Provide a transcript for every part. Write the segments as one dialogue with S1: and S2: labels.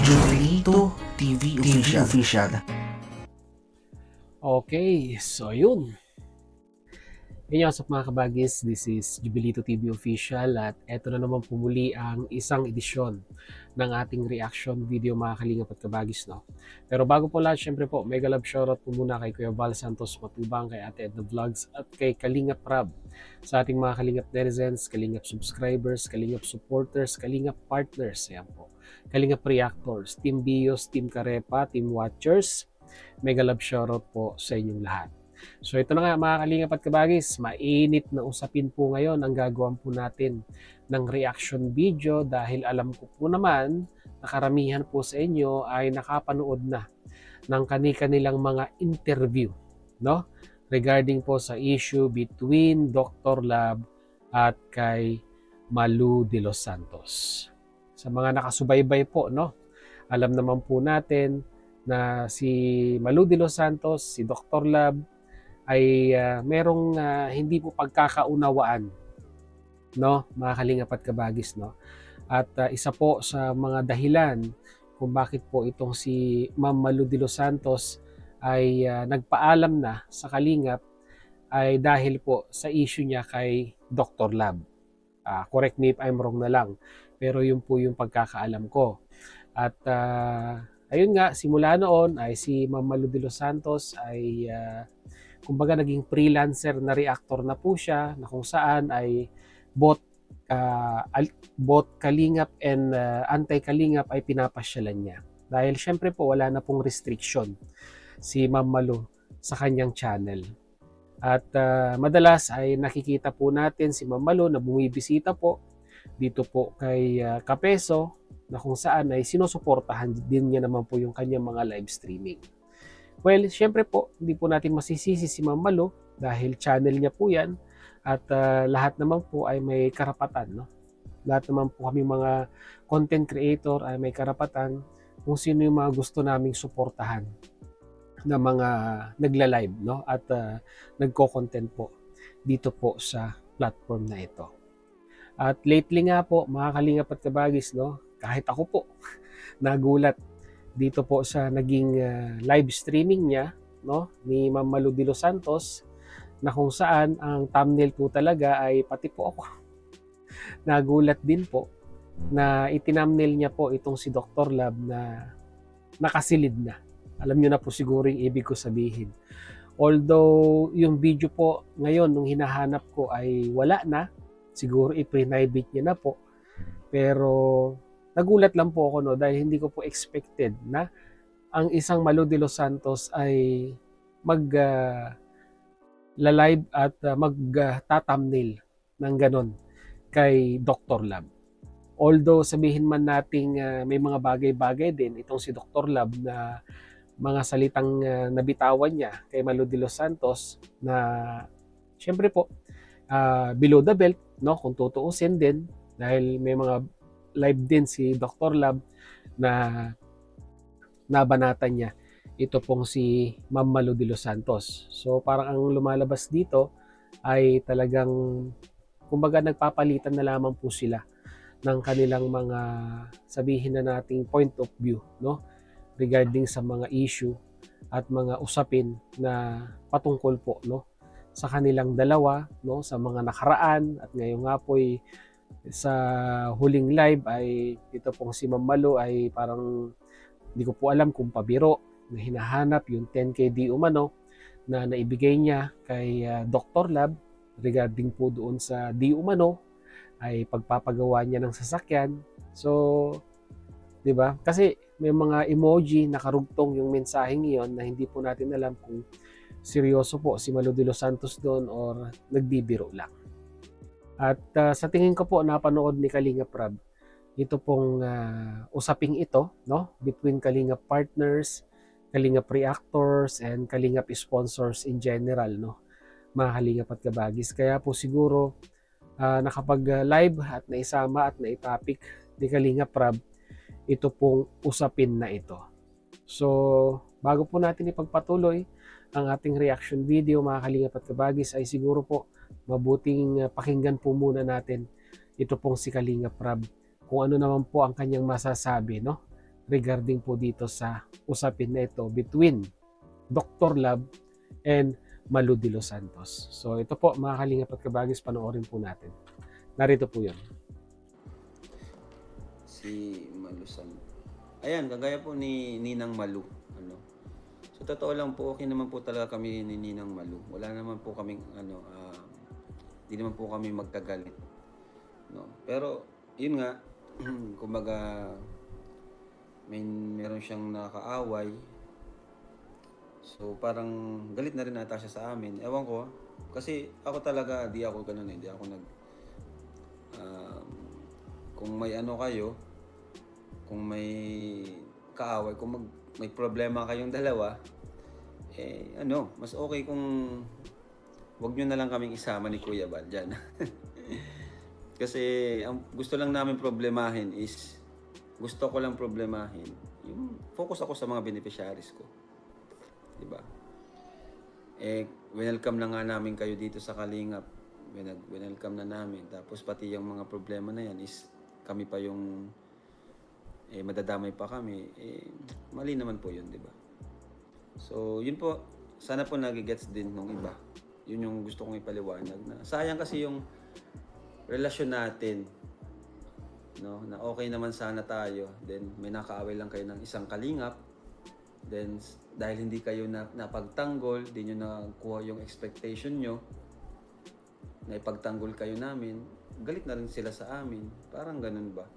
S1: Jubilito TV Official.
S2: Okay, so yun. Yun yung mga kabagis, this is Jubilito TV Official at eto na naman po muli ang isang edisyon ng ating reaction video mga kalingap at kabagis. No? Pero bago po lahat, syempre po, mega love shoutout po muna kay Kuya Val Santos Matubang, kay Ate Edna Vlogs at kay Kalingap Rab. Sa ating mga kalingap netizens, kalingap subscribers, kalingap supporters, kalingap partners, ayan po. Kalingap reactors, Team Bios, Team Karepa, Team Watchers, mega love shoutout po sa inyong lahat. So ito na nga mga kalingap at kabagis, mainit na usapin po ngayon ang gagawin po natin ng reaction video dahil alam ko po naman na karamihan po sa inyo ay nakapanood na ng kani-kanilang mga interview, no? Regarding po sa issue between Dr. Lab at kay Malu de los Santos. Sa mga nakasubaybay po, no? Alam naman po natin na si Malu de los Santos, si Dr. Lab ay merong hindi po pagkakaunawaan, no, mga kalingap at kabagis, no? At isa po sa mga dahilan kung bakit po itong si Ma'am Malu de los Santos ay nagpaalam na sa kalingap ay dahil po sa issue niya kay Dr. Lab. Correct me if I'm wrong na lang, pero yun po yung pagkakaalam ko. At ayun nga, simula noon ay si Ma'am Malu de los Santos ay kumbaga naging freelancer na reactor na po siya, na kung saan ay both kalingap and anti-kalingap ay pinapasyalan niya. Dahil syempre po wala na pong restriction si Ma'am Malu sa kanyang channel. At madalas ay nakikita po natin si Ma'am Malu na bumibisita po dito po kay Kapeso, na kung saan ay sinusuportahan din niya naman po yung kanyang mga live streaming. Well, syempre po, hindi po natin masisisi si Ma'am Malu dahil channel niya po yan at lahat naman po ay may karapatan, no? Lahat naman po kami mga content creator ay may karapatan kung sino yung mga gusto naming suportahan na mga nagla-live, no? At nagko-content po dito po sa platform na ito. At lately nga po, mga kalingap at kabagis, no? Kahit ako po, nagulat dito po sa naging live streaming niya, no, ni Ma'am Malu de los Santos, na kung saan ang thumbnail po talaga ay pati po ako. Nagulat din po na itinumnail niya po itong si Dr. Lab na nakasilid na. Alam niyo na po siguro yung ibig ko sabihin. Although yung video po ngayon nung hinahanap ko ay wala na, siguro i-private niya na po. Pero nagulat lang po ako, no, dahil hindi ko po expected na ang isang Malu de los Santos ay live at mag-thumbnail ng ganon kay Dr. Lab. Although sabihin man nating may mga bagay-bagay din itong si Dr. Lab na mga salitang nabitawan niya kay Malu de los Santos na syempre po below the belt, no, kung tutuusin din, dahil may mga live din si Dr. Lab na nabanatan niya ito pong si Ma'am Malu de los Santos. So parang ang lumalabas dito ay talagang kumbaga nagpapalitan na lamang po sila ng kanilang mga, sabihin na nating point of view, no, regarding sa mga issue at mga usapin na patungkol po, no, sa kanilang dalawa, no, sa mga nakaraan. At ngayon nga po ay sa huling live ay ito pong si Ma'am Malu ay parang hindi ko po alam kung pabiro na hinahanap yung 10K di umano na naibigay niya kay Dr. Lab regarding po doon sa di umano ay pagpapagawa niya ng sasakyan. So, 'di ba? Kasi may mga emoji nakarugtong yung mensaheng iyon na hindi po natin alam kung seryoso po si Malu de los Santos doon or nagbibiro lang. At sa tingin ko po napanood ni Kalingap Rab ito pong usaping ito, no, between Kalingap partners, Kalingap reactors and Kalingap sponsors in general, no, mga Kalingap at kabagis. Kaya po siguro nakapag-live at naisama at naitopic ni Kalingap Rab ito pong usapin na ito. So bago po natin ipagpatuloy ang ating reaction video, mga Kalingap at kabagis, ay siguro po mabuting pakinggan po muna natin ito pong si Kalingap Rab kung ano naman po ang kanyang masasabi, no, regarding po dito sa usapin na ito between Dr. Love and Malu de los Santos. So ito po mga Kalingap at Kabagis, panoorin po natin. Narito po yun.
S3: Si Malu Ayan, kagaya po ni Ninang Malu. Ano? So totoo lang po, okay naman po talaga kami ni Ninang Malu. Wala naman po kaming hindi naman po kami magkagalit. No? Pero yun nga, kumbaga meron siyang nakaaway. So parang galit na rin ata siya sa amin. Ewan ko, kasi ako talaga, di ako ganun eh. Di ako kung may ano kayo, kung may kaaway, kung may problema kayong dalawa, mas okay kung wag nyo na lang kaming isama ni Kuya Bal dyan. Kasi ang gusto lang namin problemahin is, gusto ko lang problemahin, yung focus ako sa mga beneficiaries ko. Diba? Welcome na nga namin kayo dito sa Kalingap. Welcome na namin. Tapos pati yung mga problema na yan is kami pa yung madadamay pa kami. Mali naman po yun, diba? So, yun po. Sana po nagigets din ng iba. Yun yung gusto kong ipaliwanag. Na sayang kasi yung relasyon natin. No? Na okay naman sana tayo. Then, may nakaaway lang kayo ng isang Kalingap. Then, dahil hindi kayo napagtanggol, di nyo nakuha yung expectation nyo, na ipagtanggol kayo namin, galit na rin sila sa amin. Parang ganun ba?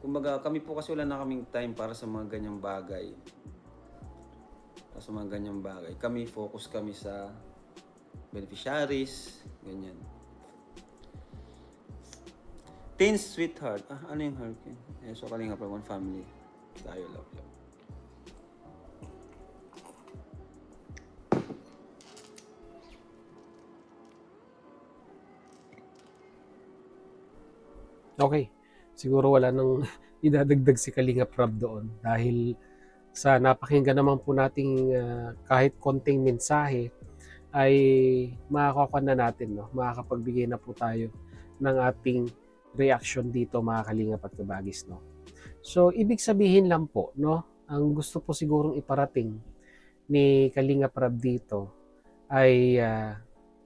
S3: Kumbaga, kami po kasi wala na kaming time para sa mga ganyang bagay. Kami, focus kami sa beneficiaries, ganyan. Teen Sweetheart. Ano yung hurricane? So, Kalingap One Family. Tayo, love.
S2: Okay. Siguro wala nang idadagdag si Kalingap Rob doon dahil sa napakinggan naman po nating kahit konting mensahe ay makakakuha na natin, no? Makakapagbigay na po tayo ng ating reaction dito mga Kalingap at Kabagis, no? So ibig sabihin lang po, no, ang gusto po sigurong iparating ni Kalingap Rob dito ay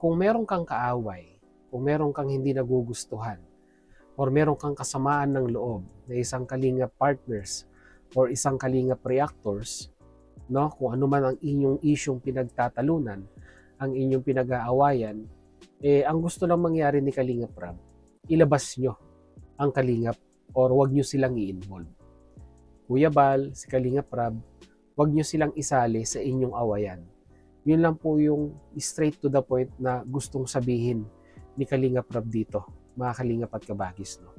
S2: kung meron kang kaaway, kung meron kang hindi nagugustuhan, or meron kang kasamaan ng loob na isang Kalingap partners or isang Kalingap reactors, no? Kung ano man ang inyong isyong pinagtatalunan, ang inyong pinag-aawayan, ang gusto lang mangyari ni Kalingap Rob, ilabas nyo ang Kalingap or wag nyo silang i-involve. Kuya Bal, si Kalingap Rob, wag nyo silang isali sa inyong awayan. Yun lang po yung straight to the point na gustong sabihin ni Kalingap Rob dito, mga Kalingap at Kabagis, no?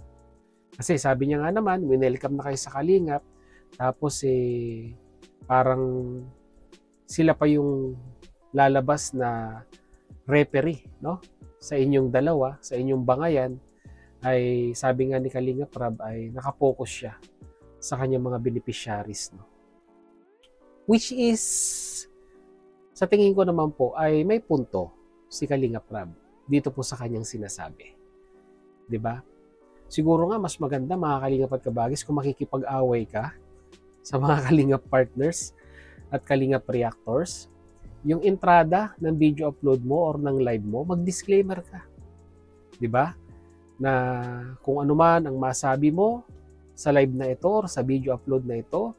S2: Kasi sabi niya nga naman, welcome na kayo sa Kalingap, tapos parang sila pa yung lalabas na referee, no? Sa inyong dalawa, sa inyong bangayan, ay sabi nga ni Kalingap Rob ay nakapokus siya sa kanyang mga beneficiaries, no? Which is, sa tingin ko naman po, ay may punto si Kalingap Rob dito po sa kanyang sinasabi. 'Di ba? Siguro nga mas maganda mga Kalingap at Kabagis kung makikipag-away ka sa mga Kalingap partners at Kalingap reactors, yung entrada ng video upload mo or ng live mo, mag-disclaimer ka. 'Di ba? Na kung ano man ang masabi mo sa live na ito or sa video upload na ito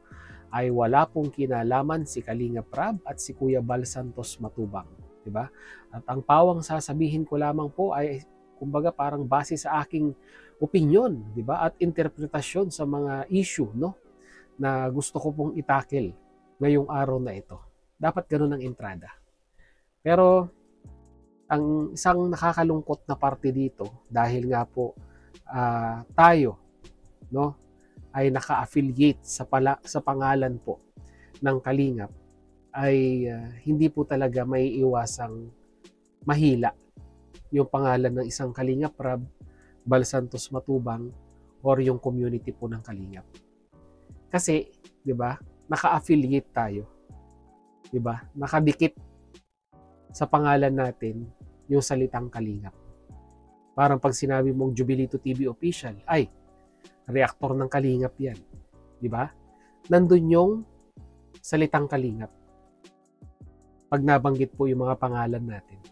S2: ay wala pong kinalaman si Kalingap Rob at si Kuya Bal Santos Matubang, 'di ba? At ang pawang sasabihin ko lamang po ay kumbaga parang base sa aking opinion, 'di ba? At interpretasyon sa mga issue, no, na gusto ko pong itackle ngayong araw na ito. Dapat ganoon ang entrada. Pero ang isang nakakalungkot na parte dito dahil nga po tayo, no, ay naka-affiliate sa pangalan po ng Kalingap ay hindi po talaga may iwasang mahila yung pangalan ng isang Kalingap Rob, Bal Santos Matubang, or yung community po ng Kalingap. Kasi, 'di ba? Naka-affiliate tayo. 'Di ba? Nakadikit sa pangalan natin yung salitang Kalingap. Parang pag sinabi mong Jubilito TV official, ay reactor ng Kalingap yan. Di ba? Nandun yung salitang Kalingap. Pag nabanggit po yung mga pangalan natin.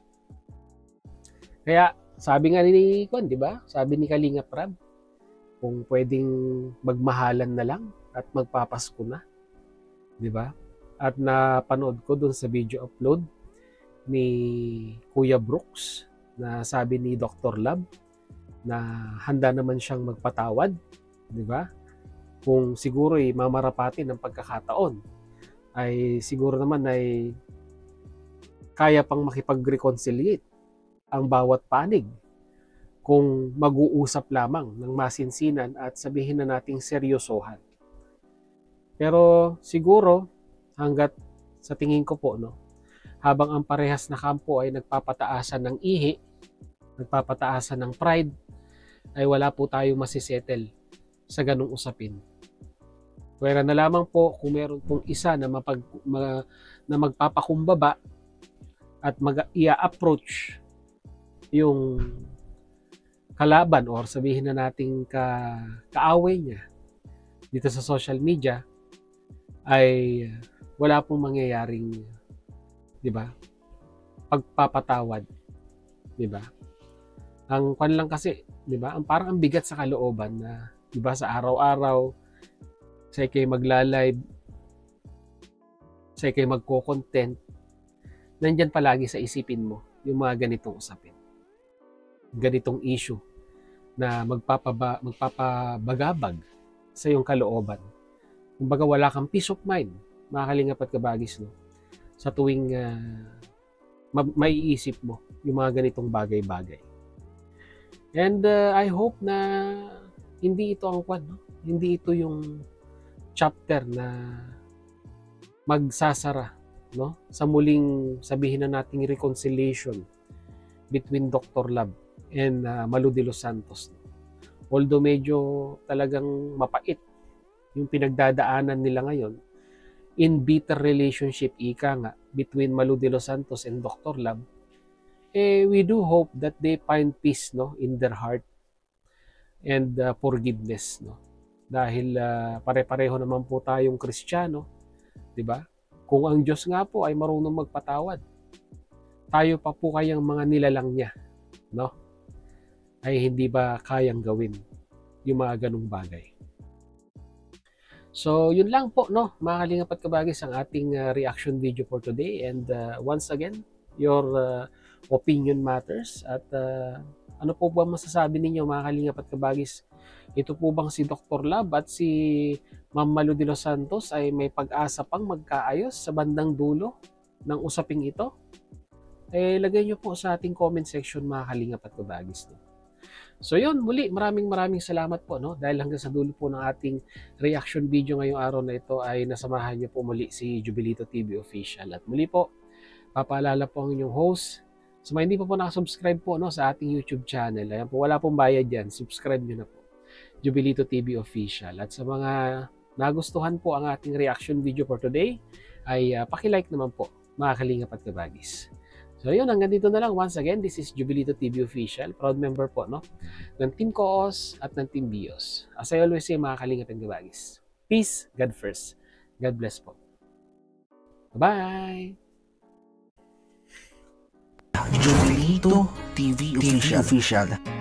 S2: Kaya, sabi nga ni Kon, di ba? Sabi ni Kalingap Rab, kung pwedeng magmahalan na lang at magpapasko na. Di ba? At napanood ko dun sa video upload ni Kuya Brooks na sabi ni Dr. Lab na handa naman siyang magpatawad, di ba? Kung siguro mamarapatin ng pagkakataon, ay siguro naman ay kaya pang makipag-reconciliate ang bawat panig kung mag-uusap lamang ng masinsinan at sabihin na nating seryosohan. Pero siguro hanggat sa tingin ko po, no, habang ang parehas na kampo ay nagpapataasan ng ihi, nagpapataasan ng pride, ay wala po tayong masisettle sa ganung usapin. Pwera na lamang po kung meron pong isa na, na magpapakumbaba at ia-approach yung kalaban or sabihin na nating kaaway niya dito sa social media, ay wala pong mangyayaring, di ba, pagpapatawad, di ba? Ang kwan lang kasi, di ba, parang ang bigat sa kalooban na, di ba, sa araw-araw, sa kayo magla-live, sa kayo magko-content, nandyan palagi sa isipin mo yung mga ganitong usapin. Ganitong issue na magpapabagabag sa iyong kalooban. Kumbaga wala kang peace of mind, mga Kalingap at Kabagis, no? Sa tuwing maiisip mo yung mga ganitong bagay-bagay. And I hope na hindi ito ang kwan, no? Hindi ito yung chapter na magsasara, no, sa muling sabihin na nating reconciliation between Dr. Lab and Malu de los Santos. Although medyo talagang mapait yung pinagdadaanan nila ngayon in bitter relationship, ika nga, between Malu de los Santos and Dr. Lab, we do hope that they find peace, no, in their heart and forgiveness, no. Dahil pare-pareho naman po tayong Kristiyano, di ba? Kung ang Diyos nga po ay marunong magpatawad, tayo pa po kayang mga nilalang niya, no? Ay hindi ba kayang gawin yung mga ganung bagay? So, yun lang po, no, mga Kalingap at Kabagis, ang ating reaction video for today. And once again, your opinion matters. At ano po ba masasabi ninyo, mga Kalingap at Kabagis? Ito po bang si Dr. Lab at si Ma'am Malu de los Santos ay may pag-asa pang magkaayos sa bandang dulo ng usaping ito? Lagay nyo po sa ating comment section, mga Kalingap at Kabagis, no? So yun, muli maraming salamat po, no, dahil hanggang sa dulo po ng ating reaction video ngayong araw na ito ay nasamahan nyo po muli si Jubilito TV Official. At muli po, papaalala po ang inyong host. So mga hindi pa po nakasubscribe po, no, sa ating YouTube channel, ayan po, wala pong bayad yan, subscribe nyo na po, Jubilito TV Official. At sa mga nagustuhan po ang ating reaction video for today, ay paki-like naman po, mga Kalingap at Kabagis. So yun, hanggang dito na lang. Once again, this is Jubilito TV Official, proud member po, no, ng Team Koos at ng Team Bios. As I always say, mga Kalingap and Kabagis, peace, God first. God bless po. Bye-bye!
S1: Jubilito TV Official.